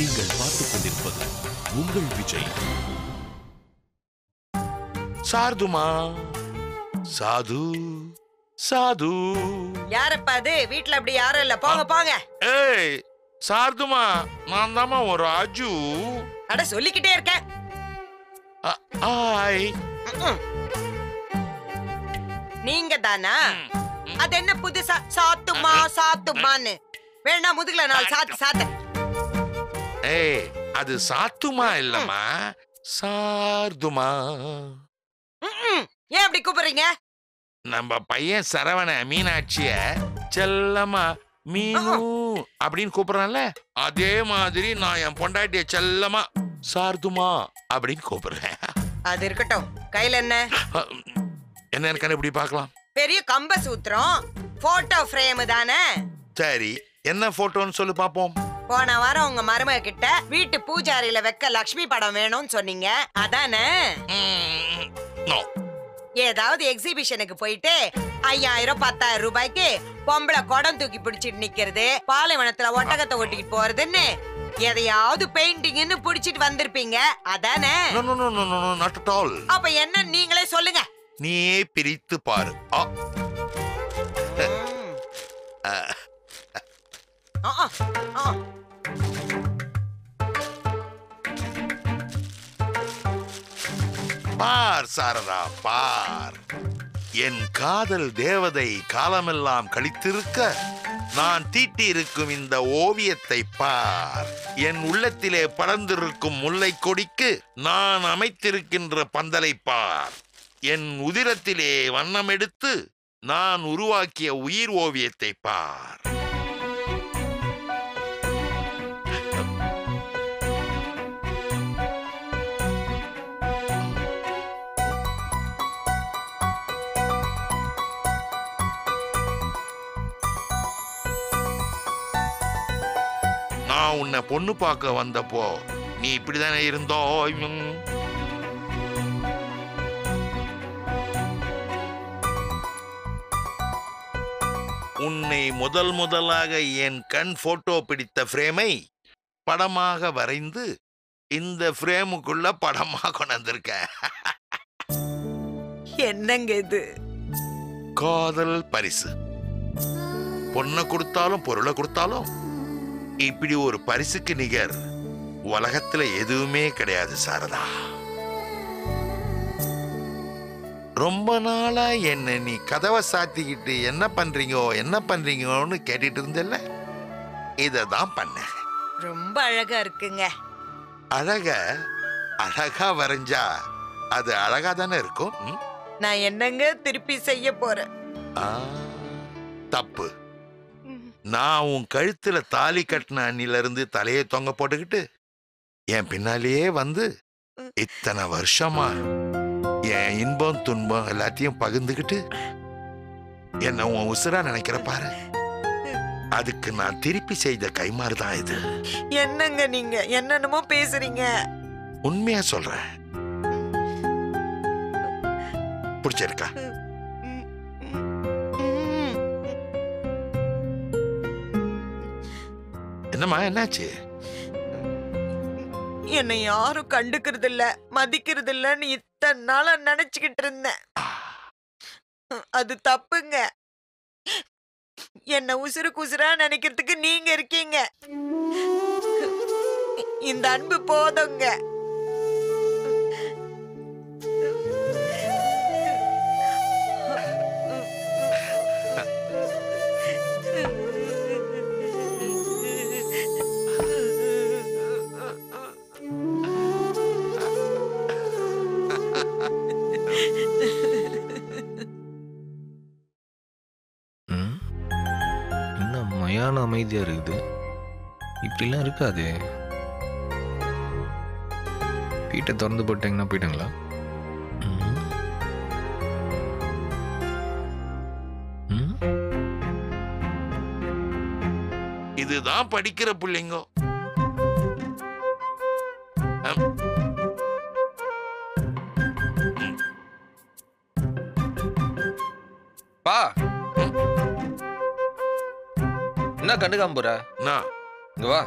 நீங்கள் பார்த்துக் கொண்டிருப்பது உங்கள் விஜய். சார்துமா சாது சாது. யாரப்பா அது? வீட்டுல அப்படி யாரும் இல்ல, போங்க போங்க. ஏய் சார்துமா, நான் தாமா ஒரு ராஜு. அட சொல்லிக்கிட்டே இருக்கேன். ஆய் நீங்க தானா? அது என்ன புதுசா சாத்துமா சாத்துமான்னு? வேணா முதுகுல நாள் சாத்து சாத்து. ஏய் அது சாத்துமா இல்லம்மா, சார்துமா. ஏன் அப்படி கூப்பிடுறீங்க? நம்ம பையன் சரவண மீனாட்சிய செல்லம்மா மீனு அப்படின்னு கூப்பிடுறான்ல, அதே மாதிரி நான் என் பொண்டாட்டிய செல்லமா சார்துமா அப்படின்னு கூப்பிடுறேன். அது இருக்கட்டும். கையில என்ன என்ன இருக்கான்னு இப்படி பார்க்கலாம். பெரிய கம்ப சூத்திரம், போட்டோ ஃப்ரேம் தானே? சரி, என்ன போட்டோன்னு சொல்லு பாப்போம். போன வாரம் உங்க மருமக கிட்ட வீட்டு பூஜாரியில வைக்க லக்ஷ்மி படம் வேணும்னு சொன்னீங்க, அதானே? ஏதாவது எக்ஸிபிஷனுக்கு போயிட்டு 5000 10,000 ரூபாய்க்கு பொம்பளை குடம் தூக்கி பிடிச்சிட்டு நிக்கிறது, பாலைவனத்துல ஒட்டகத்தை ஓட்டிக்கிட்டு போறதுன்னு எதையாவது பெயிண்டிங்னு பிடிச்சிட்டு வந்திருப்பீங்க, அதானே? அப்ப என்ன நீங்களே சொல்லுங்க. நீயே பிரித்து பாரு. பார் சாரதா பார், என் காதல் தேவதை காலமெல்லாம் கழித்திருக்க நான் தீட்டி இருக்கும் இந்த ஓவியத்தை பார். என் உள்ளத்திலே படர்ந்திருக்கும் முல்லை கொடிக்கு நான் அமைத்திருக்கின்ற பந்தலை பார். என் உதிரத்திலே வண்ணம் எடுத்து நான் உருவாக்கிய உயிர் ஓவியத்தை பார். நான் உன்னை பொண்ணு பார்க்க வந்தப்போ நீ இப்படிதானே இருந்தோ? உன்னை முதலாக என் கண் போட்டோ பிடித்த ஃப்ரேமை படமாக வரைந்து இந்த ஃப்ரேமுக்குள்ள படமா கொண்டு வந்திருக்க. என்னங்க இது? காதல் பரிசு. பொண்ணை கொடுத்தாலும் பொருளை கொடுத்தாலும் இப்படி ஒரு பரிசுக்கு நிகர் உலகத்துல எதுவுமே கிடையாது சாரதா. ரொம்ப நாளா என்ன நீ கதவை சாத்திக்கிட்டு என்ன பண்றீங்கன்னு கேட்டுட்டு இருந்தல்ல, இததான் பண்ண. ரொம்ப அழகா இருக்குங்க. அழகா வரைஞ்சா அது அழகா தானே இருக்கும். நான் என்னங்க திருப்பி செய்ய போறேன்? தப்பு. நான் உன் கழுத்துல தாலி கட்டின அண்ணில இருந்து தலையை தொங்க போட்டுக்கிட்டு என் பின்னாலேயே வந்து இத்தனை வருஷமா என் இன்பம் துன்பம் எல்லாத்தையும் பகிர்ந்துகிட்டு என்ன உன் உசுரா நினைக்கிற பாரு, அதுக்கு நான் திருப்பி செய்த கைமாறுதான் இது. என்னங்க நீங்க என்னென்னமோ பேசுறீங்க? உண்மையா சொல்றேன். பிடிச்சிருக்கா? என்னம்மா, என்னாச்சு? என்னை யாரும் கண்டுக்கிறது இல்ல, மதிக்கிறது இல்லன்னு இத்தனை நாளா நினைச்சுக்கிட்டு இருந்தேன். அது தப்புங்க. என்ன உசுருக்கு உசுரா நினைக்கிறதுக்கு நீங்க இருக்கீங்க. இந்த அன்பு போதுங்க. மயான அமைதியா இருக்குது. இப்படிலாம் இருக்காது. வீட்டை திறந்து போட்டீங்கன்னா போயிட்டாங்களா? இதுதான் படிக்கிற பிள்ளைங்க. பா என்ன கண்டுக்காம போற? நான் இங்க வா.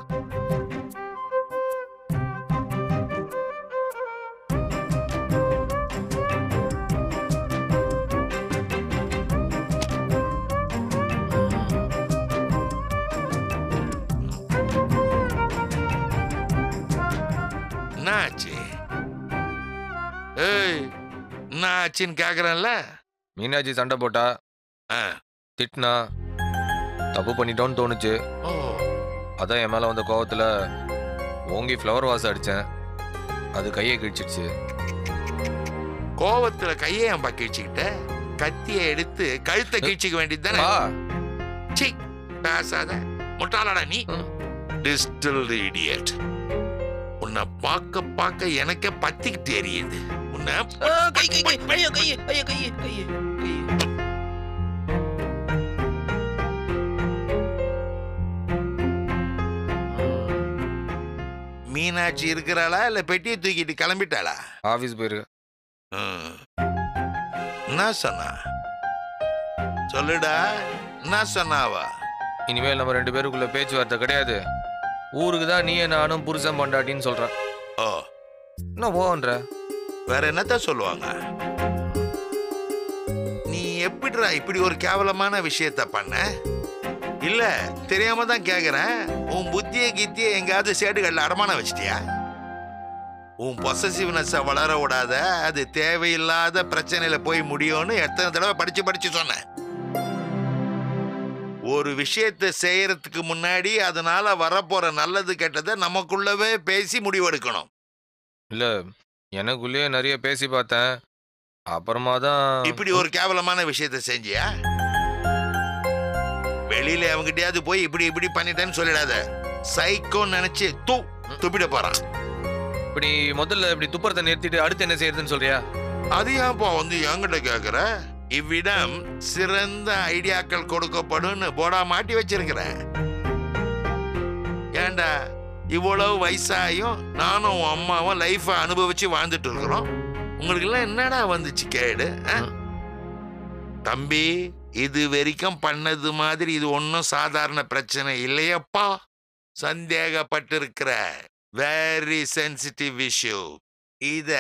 என்ன ஆச்சு? ஏய், என்ன ஆச்சுன்னு கேக்குறேன்ல. மீனாட்சி சண்டை போட்டா, திட்டினா, தப்பு பண்ணிட்டோன்னு தோணுச்சு. அதான் என் மேல வந்த கோவத்துல ஓங்கி ஃப்ளவர் வாஸ் அடிச்சேன். அது கையை கிழிச்சிடுச்சு. கோவத்துல கையை ஏன் கிழிச்சுக்கிட்ட? கத்தியை எடுத்து கழுத்தை கிழிச்சிக்க வேண்டியது தானே. பேசாத முட்டாளடா நீ. Distilled idiot. உன்னை பார்க்க பார்க்க எனக்கே பத்திக்கிட்டு எரியுது. உன்னை மீனாட்சி இருக்கிறாளா இல்ல பெட்டியை தூக்கிட்டு கிளம்பிட்டாளா? ஆபீஸ் போயிருக்கு. என்ன சொன்னா சொல்லுடா. என்ன சொன்னாவா? இனிமேல் நம்ம 2 பேருக்குள்ள பேச்சுவார்த்தை கிடையாது. ஊருக்கு தான் நீ நானும் புருஷன் பொண்டாட்டின்னு சொல்றேன். ஓ, என்ன போன்ற வேற என்னத்த சொல்லுவாங்க? நீ எப்படிடா இப்படி ஒரு கேவலமான விஷயத்த பண்ண? இல்ல தெரியாம தான் கேக்குறேன். உன் புத்திய கித்திய எங்காவது சேடுகள்ல அடமானம் வச்சிட்டியா? உன் பொசசிவ்னஸ வளர விடாத. அது தேவையில்லாத பிரச்சனையில போய் முடியும்னு எத்தனை தடவை படிச்சு சொன்ன. ஒரு விஷயத்தை செய்யறதுக்கு முன்னாடி அதனால வரப்போற நல்லது கெட்டதை நமக்குள்ளவே பேசி முடிவெடுக்கணும். இல்ல, எனக்குள்ளேயே நிறைய பேசி பார்த்தேன். அப்புறமா தான் இப்படி ஒரு கேவலமான விஷயத்தை செஞ்சியா? வெளியில அவங்கிட்டயாவது போய் இப்படி இப்படி பண்ணிட்டேன்னு சொல்லிடாத. சைக்கோன்னு நினைச்சு துப்பிட போறான். இப்படி முதல்ல இப்படி துப்புறத்தை நிறுத்திட்டு அடுத்து என்ன செய்யறதுன்னு சொல்றியா? அது ஏன்ப்பா வந்து என்கிட்ட கேக்குற? இவ்விடம் சிறந்த ஐடியாக்கள் கொடுக்கப்படும் போடா மாட்டி வச்சிருக்கிறேன். ஏண்டா இவ்வளவு வயசாயும் நானும் அம்மாவும் லைஃப அனுபவிச்சு வாழ்ந்துட்டு இருக்கிறோம். உங்களுக்கு எல்லாம் என்னடா வந்துச்சு கேடு? தம்பி, இது வரைக்கும் பண்ணது மாதிரி இது ஒன்னும் சாதாரண பிரச்சனை இல்லையப்பா. சந்தேகப்பட்டிருக்கிற வெரி சென்சிட்டிவ் இஷ்யூ. இத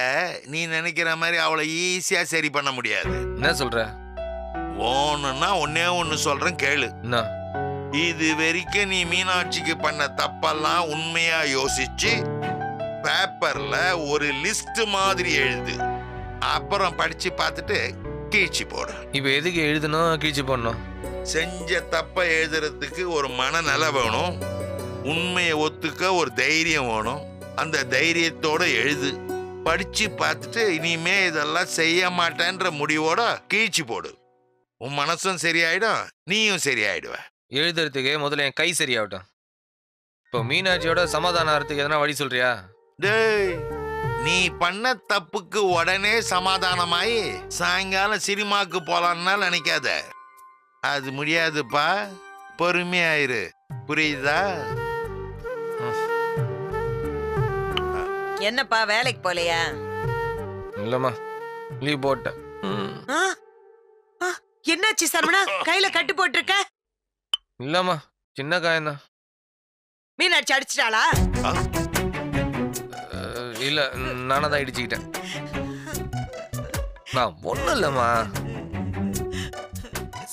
நீ நினைக்கிற மாதிரி அவளை ஈஸியா சரி பண்ண முடியாது. என்ன சொல்ற? ஓணுன்னா ஒன்னே ஒன்னு சொல்றேன் கேளு. இது வரைக்கும் நீ மீனாட்சிக்கு பண்ண தப்பெல்லாம் உண்மையா யோசிச்சு பேப்பர்ல ஒரு லிஸ்ட் மாதிரி எழுது. அப்புறம் படிச்சு பார்த்துட்டு கீழ்ச்சி போடு. இப்ப எதுக்கு எழுதணும் கீழ்ச்சி போடணும்? செஞ்ச தப்ப எழுதுறதுக்கு ஒரு மனநல வேணும். உண்மையை ஒத்துக்க ஒரு தைரியம் வேணும். அந்த தைரியத்தோட எழுது. படிச்சு பார்த்துட்டு இனிமே இதெல்லாம் செய்ய மாட்டேன்ற முடிவோட கீழ்ச்சி போடு. உன் மனசும் சரியாயிடும், நீயும் சரியாயிடுவ. எழுதுறதுக்கு முதல்ல என் கை சரியாகட்டும். இப்போ மீனாட்சியோட சமாதானம் ஆகிறதுக்கு எதனா வழி சொல்றியா? டேய், நீ பண்ண தப்புக்கு உடனே சமாதானமாயி சாயங்காலம் சினிமாக்கு போலான்னா நினைக்காத. அது முடியாதுப்பா. பொறுமையாயிரு, புரியுதா? என்னப்பா வேலைக்கு போலையா? இல்லம்மா, லீவ் போட்டேன். என்னாச்சு சரவணா? கையில கட்டு போட்டிருக்க? இல்லம்மா, சின்ன காயம்தான். மீனாட்சி அடிச்சிட்டாளா? இல்ல, நானா தான் இடிச்சுக்கிட்டேன். நான் ஒண்ணும் இல்லம்மா.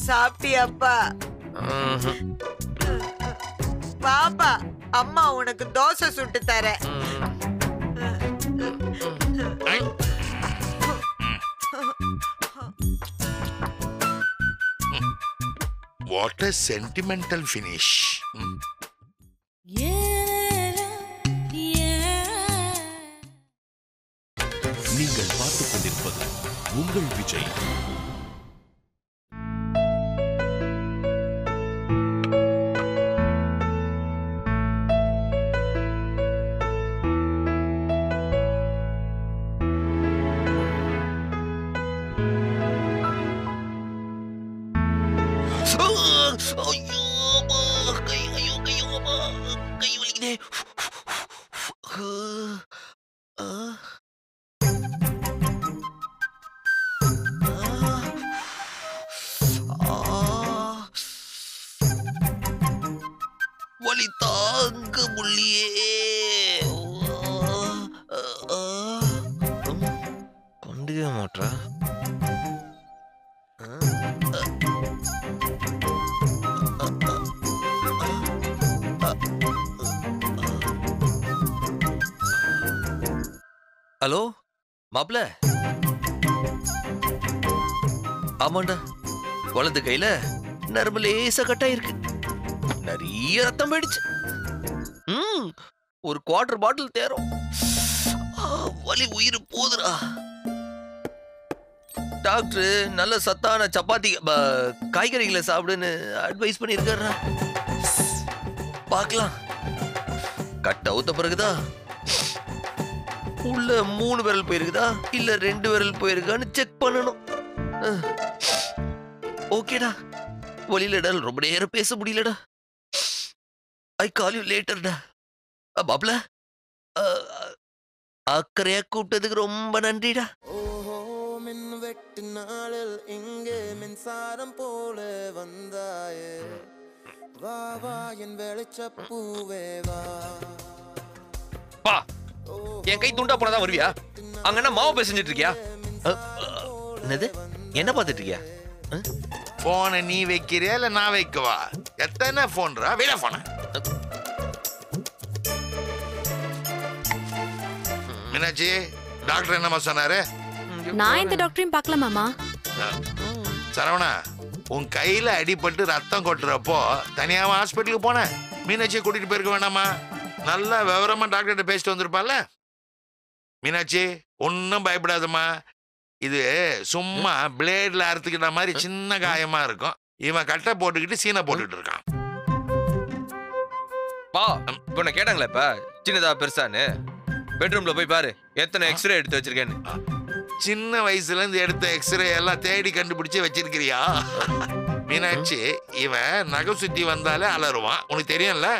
சாப்பிட்டியாப்பா? பாப்பா, அம்மா உனக்கு தோசை சுட்டு தரேன். What a sentimental finish. நீங்கள் பார்த்துக் கொண்டிருப்பது உங்கள் விஜய். வலி தாங்க முடியே. கொண்டுக்க மாட்டா. ஹலோ மாப்ள. ஆமாண்டா, வலது கையில நரம்பு லேசா கட்டாயிருக்கு. நிறைய ரத்தம் போயிடுச்சு. ஒரு குவார்டர் பாட்டில் தேரும். வலி உயிர் போதுடா. டாக்டர் நல்ல சத்தான சப்பாத்தி காய்கறிகளை சாப்பிடுன்னு அட்வைஸ் பண்ணிருக்காரா. பார்க்கலாம். கட் அவுத்த பிறகுதா உள்ள 3 விரல் போயிருக்குதா இல்ல 2 விரல் போயிருக்கான்னு செக் பண்ணணும். ஓகேடா, வழியிலடா ரொம்ப நேரம் பேச முடியலடா. ஐ கால் யூ லேட்டர்டா. பாப்ல, அக்கறையா கூப்பிட்டதுக்கு ரொம்ப நன்றிடா. மின் வெட்டு நாளில் இங்கே மின்சாரம் போல வந்தாயே, வா வா என் வெளிச்சப்பூவே வா. பா, என் கை துண்டா போனதான் வருவியா? அங்க என்ன மாவு பேசிட்டு இருக்கியா? என்னது, என்ன பார்த்துட்டு இருக்கியா? போனை நீ வைக்கிறியா இல்ல நான் வைக்கவா? எத்தனை போன்றா வேலை போன? மீனாட்சி, டாக்டர் என்னமா சொன்னாரு? நான் இந்த டாக்டரையும் பார்க்கல மாமா. சரவணா, உன் கையில அடிபட்டு ரத்தம் கொட்டுறப்போ தனியாவா ஹாஸ்பிட்டலுக்கு போன? மீனாட்சியை கூட்டிட்டு போயிருக்க வேண்டாமா? நல்லா விவரமா டாக்டர்கிட்ட பேசிட்டு வந்திருப்பால. மீனாட்சி, ஒன்னும் பயப்படாதம்மா. இது சும்மா பிளேட்ல அறுத்துக்கிட்ட மாதிரி சின்ன காயமா இருக்கும். இவன் கட்டை போட்டுக்கிட்டு சீனை போட்டுட்டு இருக்கான். பா, இப்ப நான் கேட்டாங்களே இப்ப சின்னதா பெருசான்னு. பெட்ரூம்ல போய் பாரு எத்தனை எக்ஸ்ரே எடுத்து வச்சிருக்கேன்னு. சின்ன வயசுல இருந்து எடுத்த எக்ஸ்ரே எல்லாம் தேடி கண்டுபிடிச்சு வச்சிருக்கிறியா? மீனாட்சி, இவன் நகை சுத்தி வந்தாலே அலறுவான், உனக்கு தெரியும்ல.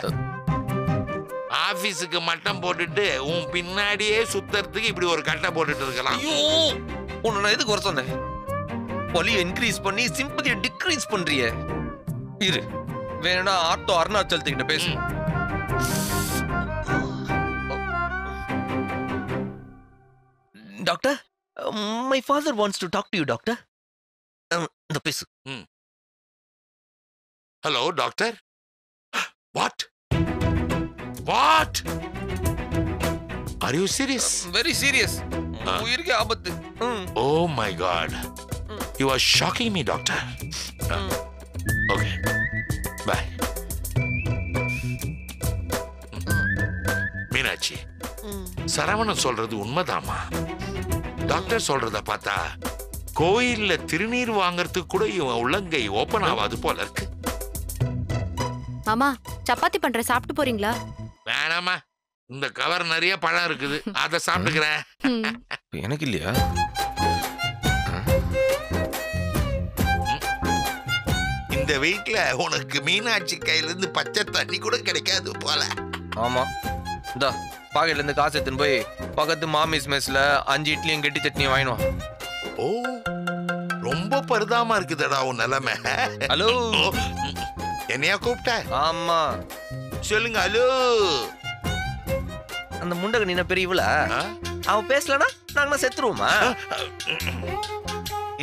ஆபீஸுக்கு மட்டம் போட்டுட்டு உன் பின்னாடியே சுத்தறதுக்கு இப்படி ஒரு கட்டை போட்டுட்டு இருக்கலாம். உன்னை நான் எதுக்கு வர சொன்னேன்? வலியை இன்க்ரீஸ் பண்ணி சிம்பதியை டிக்ரீஸ் பண்றிய. இரு, வேணா ஆட்டோ அருணாச்சலத்துக்கிட்ட பேசு. Doctor, my father wants to talk to you doctor. இந்த பேசு. Hello doctor. What what are you serious? Very serious. உயிருக்கு ஆபத்து. Oh my God, you are shocking me doctor. Okay, bye. Meenakshi, Saravanan சொல்றது உண்மைதாமா. டாக்டர் சொல்றத பார்த்தா கோயில்ல திருநீர் வாங்கறதுக்கு கூட இவன் உள்ளங்கை ஓபன் ஆகாது போல இருக்கு. மாமா, சப்பாத்தி பண்ற, சாப்பிட்டு போறீங்களா? வேணாமா, இந்த கவர் நிறைய பழம் இருக்குது, அதை சாப்பிட்டுக்கிறேன். எனக்கு இல்லையா? இந்த வீட்ல உனக்கு மீனாட்சி கையில இருந்து பச்சை தண்ணி கூட கிடைக்காது போல. ஆமா, இந்தா பாக்கெட்ல இருந்து காசு எடுத்துன்னு போய் பக்கத்து மாமிஸ் மெஸ்ல 5 இட்லியும் கெட்டி சட்னியும் வாங்கினோம். ஓ, ரொம்ப பரிதாபமா இருக்குதடா உன் நிலைமை. ஹலோ, என்னையா கூப்பிட்ட? ஆமா, சொல்லுங்க. ஹலோ, அந்த முண்டக நீ பெரிய இவள அவன் பேசலனா நாங்க செத்துருவோமா?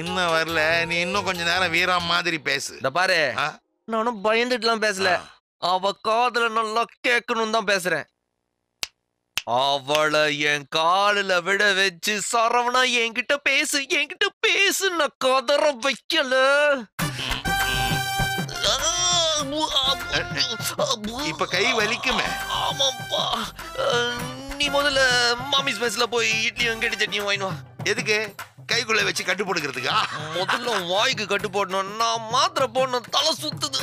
இன்னும் வரல, நீ இன்னும் கொஞ்ச நேரம் வீரம் மாதிரி பேசு. இந்த பாரு, நானும் பயந்துட்டுலாம் பேசல, அவ காதுல நல்லா கேட்கணும் தான் பேசுறேன். அவளை என் காலில விட வச்சு சரவணா என்கிட்ட பேசு நான் கதற வைக்கல. இப்ப கை வலிக்குமே. ஆமாப்பா, நீ முதல்ல மாமிஸ் மெஸ்ல போய் இட்லியும் கெட்டி சட்னியும் வாங்கினு வா. எதுக்கு? கைக்குள்ள வச்சு கட்டு போட்டுக்கிறதுக்கா? முதல்ல வாய்க்கு கட்டு போடணும், நான் மாத்திரை போடணும், தலை சுத்துது.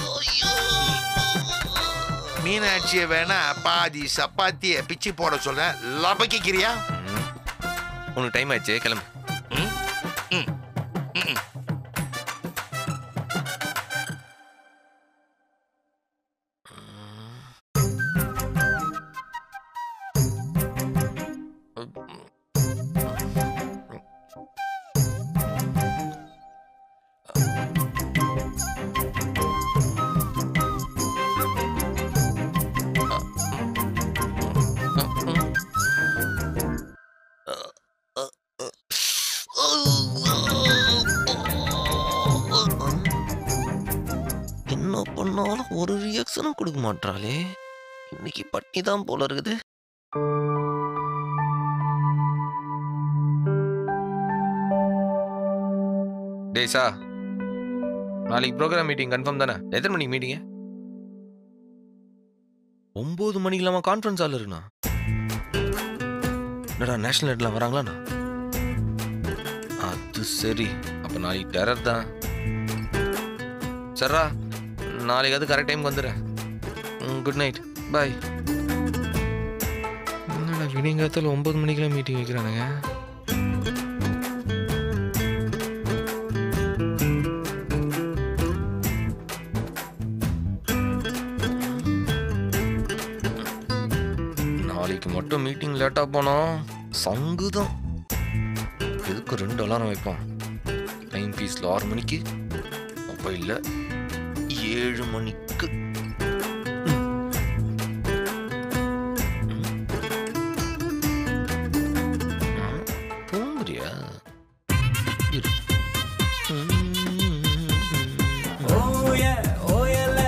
மீனாட்சியை வேணா பாதி சப்பாத்திய பிச்சு போட சொல்ல, லபக்கிக்கிறியா? உனக்கு டைம் ஆயிடுச்சு, கிளம்பு. என்ன பண்ணாலும் ஒரு ரியாக்ஷனும் கொடுக்க மாட்டாளே, இன்னைக்கு பட்னி தான் போல இருக்குது. டேய் சா, நாளைக்கு ப்ரோக்ராம் மீட்டிங் கன்ஃபார்ம் தானே? எத்தனை மணிக்கு மீட்டிங்க? 9 மணிக்கு இல்லாம கான்ஃபரன்ஸ் ஹால் இருக்குண்ணா. என்னடா நேஷனல் ஹெட்லாம் வராங்களாண்ணா? அது சரி, அப்போ நாளைக்கு டெரர் தான். சரிடா, நாளைக்கு அது கரெக்ட் டைமுக்கு வந்துடுறேன். குட் நைட், பாய். என்னடா விடியங்காலத்தில் 9 மணிக்கெல்லாம் மீட்டிங் வைக்கிறானுங்க. நாளைக்கு மட்டும் மீட்டிங் லேட்டாக போனோம் சங்குதான். எதுக்கு 2 அலாரம் வைப்பான்? டைம் பீஸில் 6 மணிக்கு, மொபைலில் 7 மணிக்கு. தூங்குறியா? ஓயல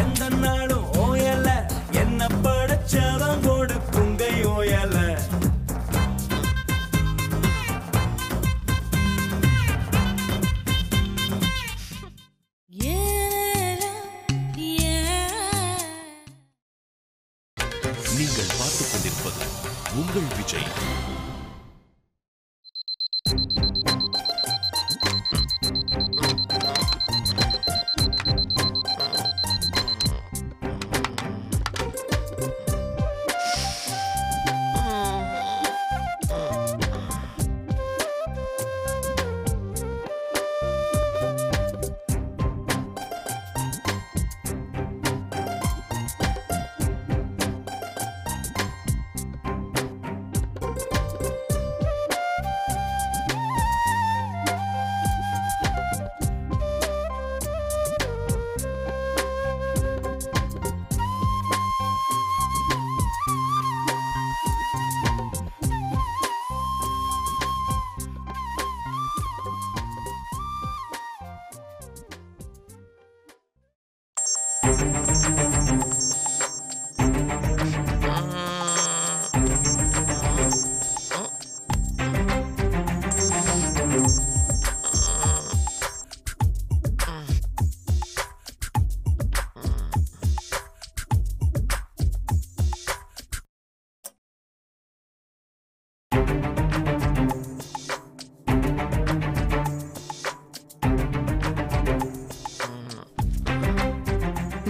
எந்த நாளும் ஓயல என்ன படைச்சவன் கொடுக்குங்கை ஓயல. நீங்கள் பார்த்துக் கொண்டிருப்பது உங்கள் விஜய்.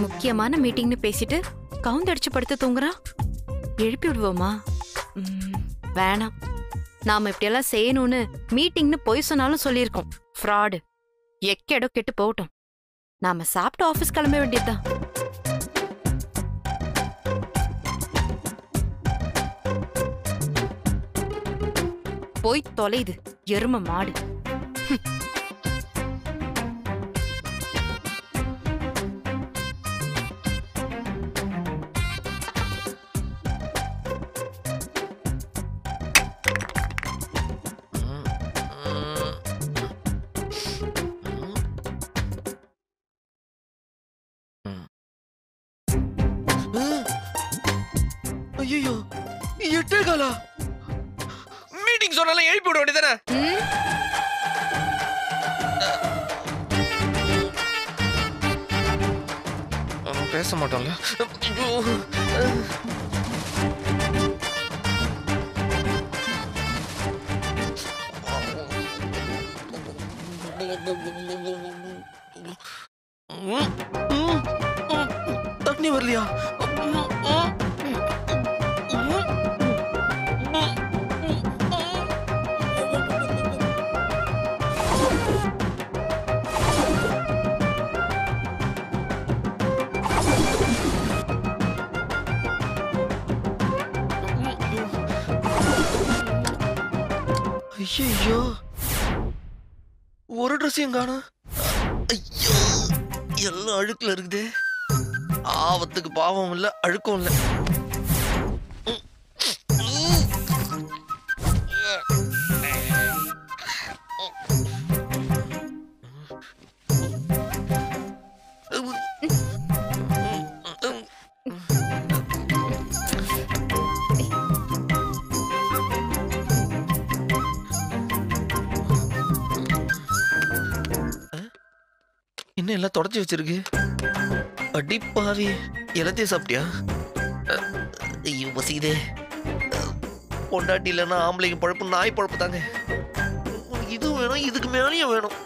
முக்கியமான மீட்டிங்னு பேசிட்டு கவுந்தடிச்சு படுத்து தூங்குறான். எழுப்பி விடுவோமா? வேணாம். நாம இப்படியெல்லாம் செய்யணும்னு மீட்டிங்னு பொய் சொன்னாலும் சொல்லியிருக்கோம். ஃப்ராடு. எக்கேடோ கெட்டு போகட்டும். நாம சாப்பிட்டு ஆபீஸ் கிளம்ப வேண்டியதுதான். போய் தொலைது எரும மாடு. ஐயோ, 8:15. மீட்டிங் சொன்னாலும் எழுப்பி விட வேண்டியதானே? பேச மாட்டோம்ல. தண்ணி வரலையா? ஐயோ, ஒரு ட்ரெஸ்ஸையும் காணோம். ஐயோ, எல்லாம் அழுக்குல இருக்குது. ஆவத்துக்கு பாவம் இல்ல, அழுக்கும் இல்ல. இன்னும் எல்லாம் தொடச்சி வச்சிருக்கு. அடிப்பாவி, எல்லாத்தையும் சாப்பிட்டியா? ஐயோ பசிக்குதே. பொண்டாட்டி இல்லைன்னா ஆம்பளைங்க பழப்பு நாய் பழப்பு தாங்க. இது வேணும், இதுக்கு மேலேயும் வேணும்.